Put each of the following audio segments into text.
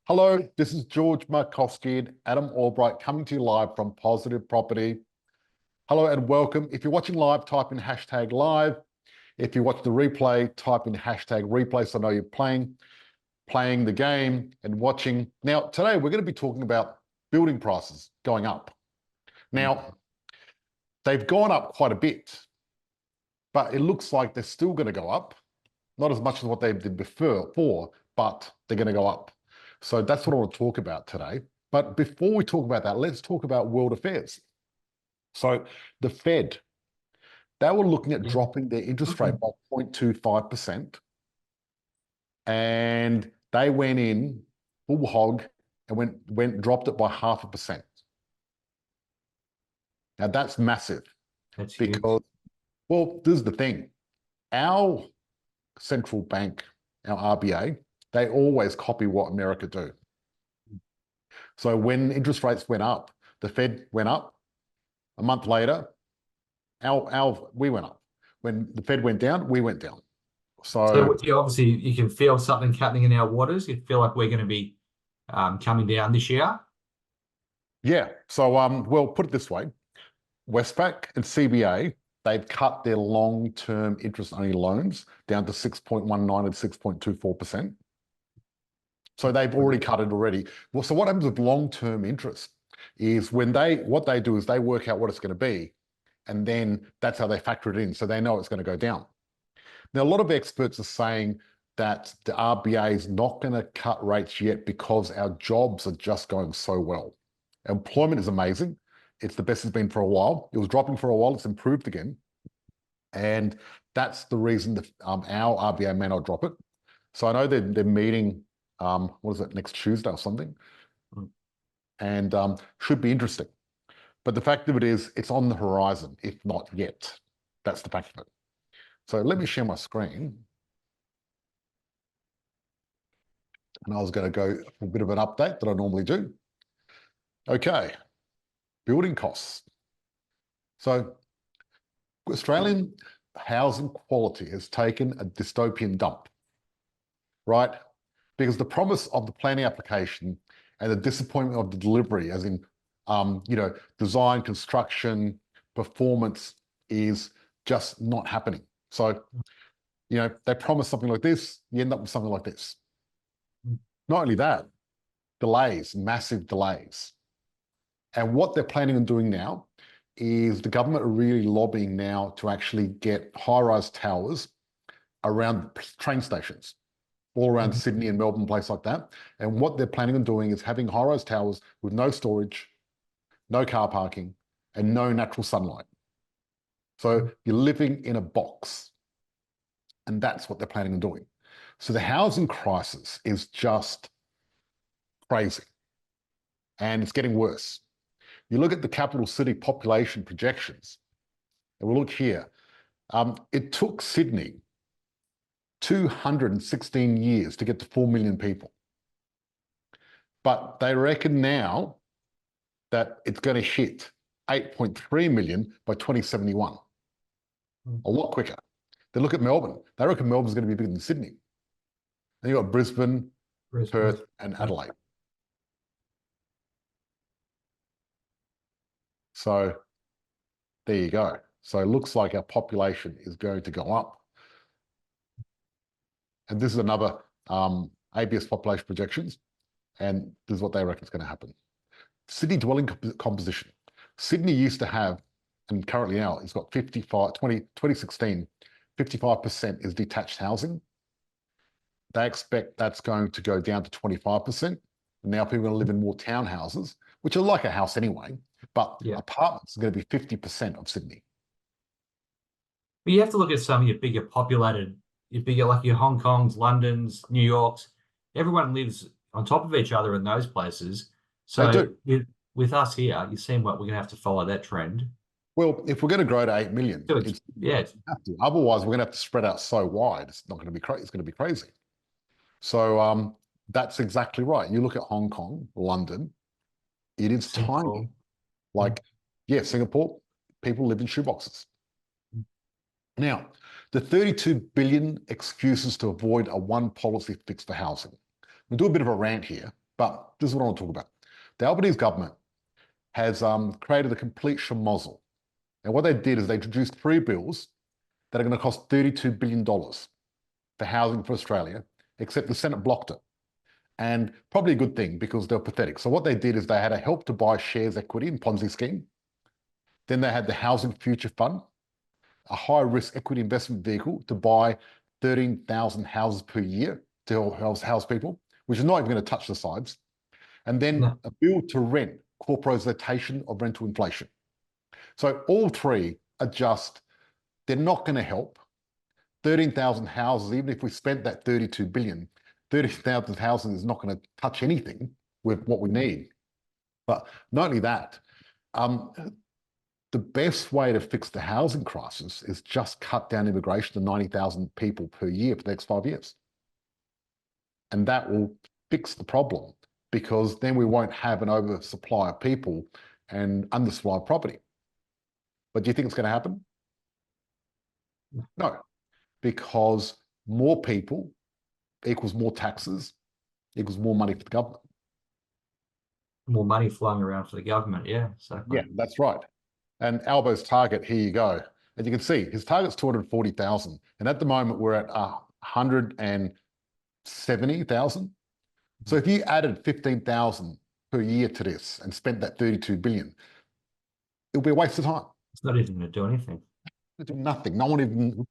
Hello, this is George Markoski and Adam Albrecht coming to you live from Positive Property. Hello and welcome. If you're watching live, type in hashtag live. If you watch the replay, type in hashtag replay so I know you're playing the game and watching. Now, today we're going to be talking about building prices going up. Now, they've gone up quite a bit, but it looks like they're still going to go up. Not as much as what they did before, but they're going to go up. So that's what I want to talk about today. But before we talk about that, let's talk about world affairs. So the Fed, they were looking at dropping their interest rate by 0.25%. And they went in full hog and dropped it by 0.5%. Now that's massive. That's because, huge. well, this is the thing. Our central bank, our RBA, they always copy what America do. So when interest rates went up, the Fed went up. A month later, we went up. When the Fed went down, we went down. So obviously you can feel something happening in our waters. You feel like we're going to be coming down this year. Yeah. So well, put it this way: Westpac and CBA, they've cut their long-term interest-only loans down to 6.19 and 6.24%. So they've already cut it already. Well, so what happens with long-term interest is what they do is they work out what it's going to be, and then that's how they factor it in. So they know it's going to go down. Now, a lot of experts are saying that the RBA is not going to cut rates yet because our jobs are just going so well. Employment is amazing. It's the best it's been for a while. It was dropping for a while. It's improved again. And that's the reason that our RBA may not drop it. So I know they're meeting, what is it, next Tuesday or something? And should be interesting. But the fact of it is, it's on the horizon, if not yet. That's the fact of it. So let me share my screen. And I was going to go for a bit of an update that I normally do. Okay, building costs. So Australian housing quality has taken a dystopian dump, right? Because the promise of the planning application and the disappointment of the delivery, as in, design, construction, performance, is just not happening. So, they promise something like this, you end up with something like this. Not only that, delays, massive delays. And what they're planning on doing now is the government are really lobbying now to actually get high-rise towers around train stations, all around Sydney and Melbourne, place like that. And what they're planning on doing is having high-rise towers with no storage, no car parking, and no natural sunlight. So you're living in a box. And that's what they're planning on doing. So the housing crisis is just crazy. And it's getting worse. You look at the capital city population projections, and we'll look here. It took Sydney 216 years to get to 4 million people. But they reckon now that it's going to hit 8.3 million by 2071. A lot quicker. They look at Melbourne. They reckon Melbourne's going to be bigger than Sydney. Then you've got Brisbane, Perth, and Adelaide. So there you go. So it looks like our population is going to go up. And this is another ABS population projections. And this is what they reckon is going to happen. Sydney dwelling composition. Sydney used to have, and currently now, it's got 2016, 55% is detached housing. They expect that's going to go down to 25%. Now people are going to live in more townhouses, which are like a house anyway, but apartments are going to be 50% of Sydney. But you have to look at some of your bigger populated, like your Hong Kongs, Londons, New Yorks. Everyone lives on top of each other in those places. So with us here, you seem like we're going to have to follow that trend. Well, if we're going to grow to 8 million, it's have to. Otherwise, we're going to have to spread out so wide. It's not going to be crazy. It's going to be crazy. So that's exactly right. You look at Hong Kong, London, it is tiny. Like, Singapore, people live in shoeboxes. Now, the 32 billion excuses to avoid a one policy fix for housing. We'll do a bit of a rant here. But this is what I want to talk about. The Albanese government has created a complete schmozzle. And what they did is they introduced 3 bills that are going to cost $32 billion for housing for Australia, except the Senate blocked it. And probably a good thing because they're pathetic. So what they did is they had a help to buy shares equity in Ponzi scheme. Then they had the Housing Future Fund, a high-risk equity investment vehicle to buy 13,000 houses per year to house people, which is not even going to touch the sides. And then a bill to rent, corporatisation of rental inflation. So all 3 are just, they're not going to help. 13,000 houses, even if we spent that 32 billion, 30,000 houses is not going to touch anything with what we need. But not only that, the best way to fix the housing crisis is just cut down immigration to 90,000 people per year for the next 5 years. And that will fix the problem, because then we won't have an oversupply of people and undersupply of property. But do you think it's going to happen? No, because more people equals more taxes, equals more money for the government. More money flowing around for the government, yeah. So yeah, that's right. And Albo's target, here you go. And you can see his target's 240,000. And at the moment, we're at 170,000. So if you added 15,000 per year to this and spent that 32 billion, it'll be a waste of time. It's not even going to do anything. It'll do nothing. No one even...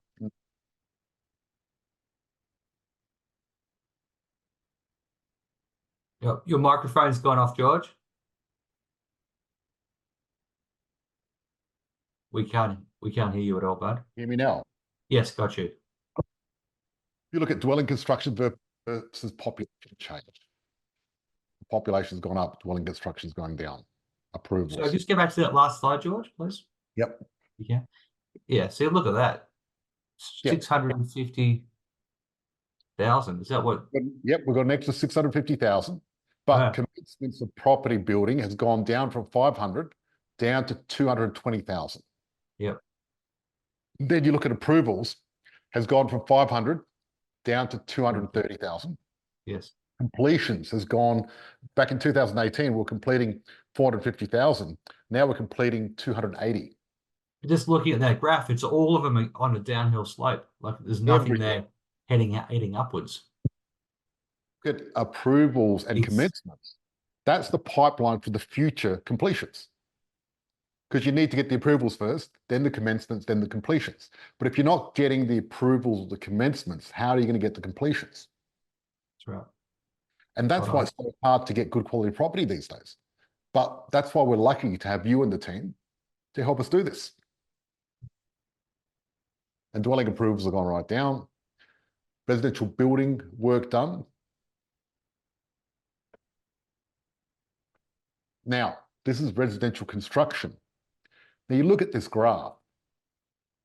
Your microphone's gone off, George. We can't hear you at all, bud. Hear me now? Yes, got you. If you look at dwelling construction versus population change, the population's gone up, dwelling construction's going down. Approvals. So just get back to that last slide, George, please. Yep. Yeah. Yeah. See, look at that. 650,000. Is that what? Yep, we've got an extra 650,000. But commencements of property building has gone down from 500 down to 220,000. Yep. Then you look at approvals, has gone from 500 down to 230,000. Yes. Completions has gone, back in 2018, we're completing 450,000. Now we're completing 280. Just looking at that graph, it's all of them on a downhill slope. Like there's nothing there heading upwards. Look at approvals and commencements. That's the pipeline for the future completions. Because you need to get the approvals first, then the commencements, then the completions. But if you're not getting the approvals or the commencements, how are you going to get the completions? That's right. And that's why it's so hard to get good quality property these days. But that's why we're lucky to have you and the team to help us do this. And dwelling approvals have gone right down. Residential building work done. Now, this is residential construction. Now you look at this graph,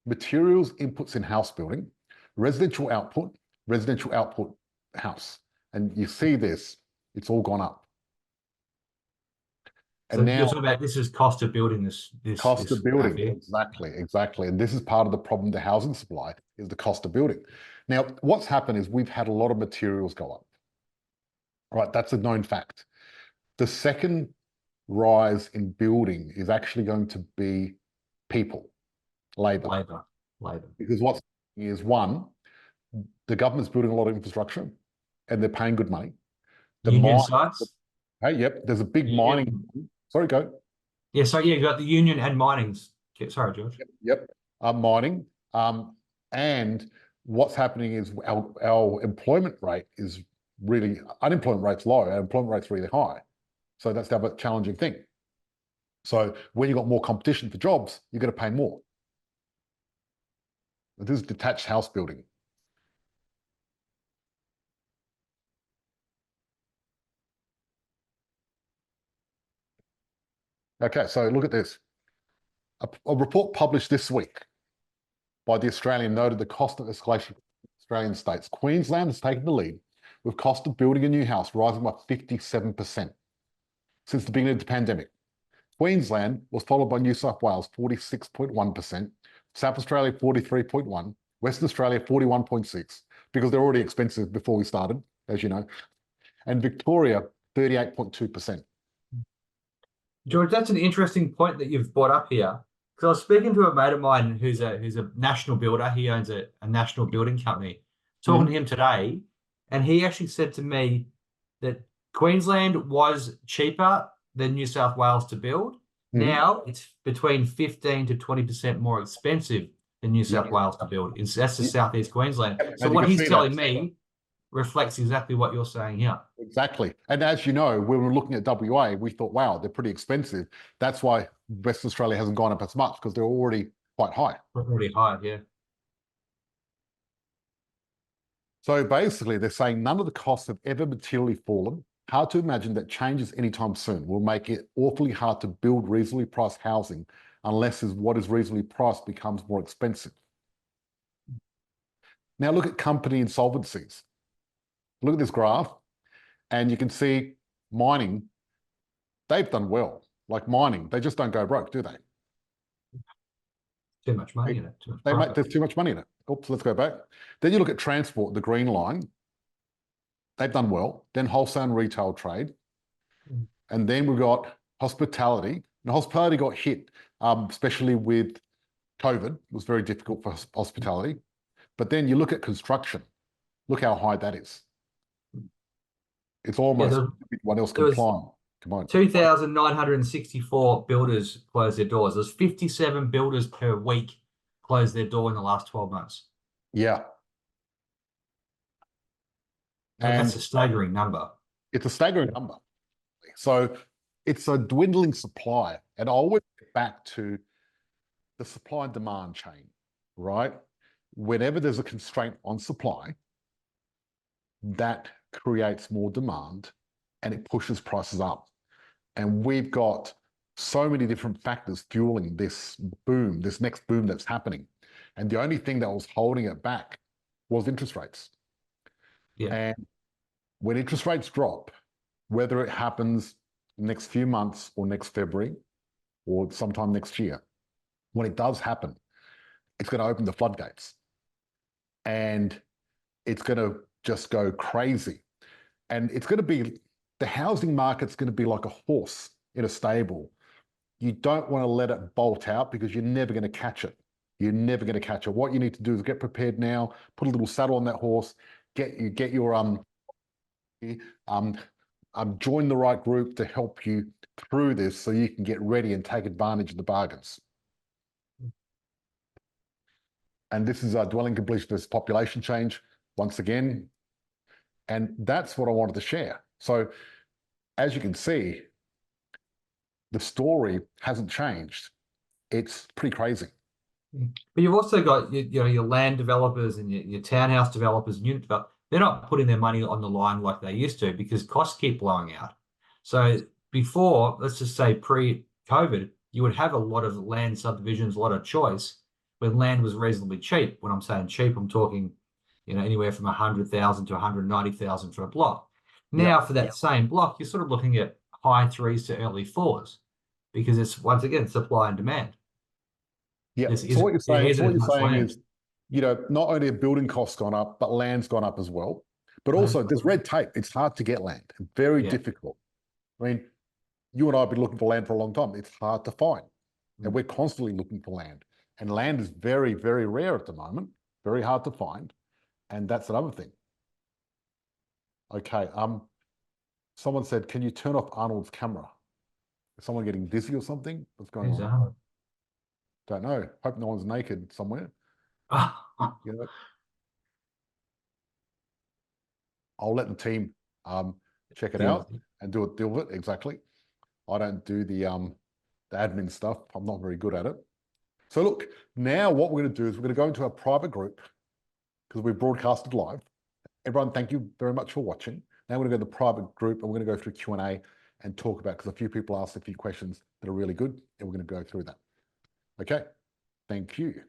materials inputs in house building, residential output house. And you see this, it's all gone up. And so now you're talking about this is cost of building this cost of building, exactly. And this is part of the problem, the housing supply is the cost of building. Now, what's happened is we've had a lot of materials go up. All right, that's a known fact. The second rise in building is actually going to be people, labor. Because what's happening is, one, the government's building a lot of infrastructure and they're paying good money. The union sites. Hey, yep, there's a big mining. Sorry, go. Yeah, so yeah, you got the union and minings. Sorry, George. Yep. Mining. And what's happening is our employment rate is really, unemployment rate's low, our employment rate's really high. So that's the other challenging thing. So when you've got more competition for jobs, you're going to pay more. This is detached house building. Okay, so look at this. A report published this week by the Australian noted the cost of escalation in Australian states. Queensland has taken the lead, with cost of building a new house rising by 57% since the beginning of the pandemic. Queensland was followed by New South Wales, 46.1%, South Australia, 43.1%, Western Australia, 41.6%, because they're already expensive before we started, as you know, and Victoria, 38.2%. George, that's an interesting point that you've brought up here. Because I was speaking to a mate of mine who's a national builder. He owns a national building company. Talking to him today, and he actually said to me that Queensland was cheaper than New South Wales to build. Now it's between 15 to 20% more expensive than New South Wales to build. That's the southeast Queensland. So what he's telling me reflects exactly what you're saying here. Exactly. And as you know, when we were looking at WA, we thought, wow, they're pretty expensive. That's why Western Australia hasn't gone up as much, because they're already quite high. Already high, yeah. So basically, they're saying none of the costs have ever materially fallen. Hard to imagine that changes anytime soon will make it awfully hard to build reasonably priced housing unless what is reasonably priced becomes more expensive. Now look at company insolvencies. Look at this graph, and you can see mining, they've done well. Like mining, they just don't go broke, do they? Too much money in it. There's too much money in it. Oops, let's go back. Then you look at transport, the green line. They've done well. Then wholesale and retail trade. And then we've got hospitality. And hospitality got hit, especially with COVID. It was very difficult for hospitality. But then you look at construction. Look how high that is. It's almost what else can climb. Come on. 2,964 builders closed their doors. There's 57 builders per week closed their door in the last 12 months. Yeah. And that's a staggering number. It's a staggering number. So it's a dwindling supply. And I always get back to the supply and demand chain, right? Whenever there's a constraint on supply, that creates more demand and it pushes prices up. And we've got so many different factors fueling this boom, this next boom that's happening. And the only thing that was holding it back was interest rates. Yeah. And when interest rates drop, whether it happens next few months or next February or sometime next year, when it does happen, it's going to open the floodgates. And it's going to just go crazy. And it's going to be, the housing market's going to be like a horse in a stable. You don't want to let it bolt out because you're never going to catch it. You're never going to catch it. What you need to do is get prepared now, put a little saddle on that horse, get your join the right group to help you through this so you can get ready and take advantage of the bargains. And this is our dwelling completion versus population change once again. And that's what I wanted to share. So as you can see, the story hasn't changed. It's pretty crazy. But you've also got your land developers and your townhouse developers and unit developers. They're not putting their money on the line like they used to because costs keep blowing out. So before, let's just say pre-COVID, you would have a lot of land subdivisions, a lot of choice when land was reasonably cheap. When I'm saying cheap, I'm talking anywhere from 100,000 to 190,000 for a block. Now for that same block, you're sort of looking at high 3s to early 4s because it's, once again, supply and demand. Yeah, so what you're saying is, not only have building costs gone up, but land's gone up as well. But also there's red tape. It's hard to get land, very difficult. I mean, you and I have been looking for land for a long time. It's hard to find. And we're constantly looking for land. And land is very, very rare at the moment, very hard to find. And that's another thing. Okay, someone said, can you turn off Arnold's camera? Is someone getting dizzy or something? What's going on? Arnold? Don't know. Hope no one's naked somewhere. I'll let the team check it out and deal with it. Exactly. I don't do the admin stuff. I'm not very good at it. So look, now what we're going to do is we're going to go into our private group because we've broadcasted live. Everyone, thank you very much for watching. Now we're going to go to the private group and we're going to go through Q&A and talk about, because a few people asked a few questions that are really good and we're going to go through that. Okay, thank you.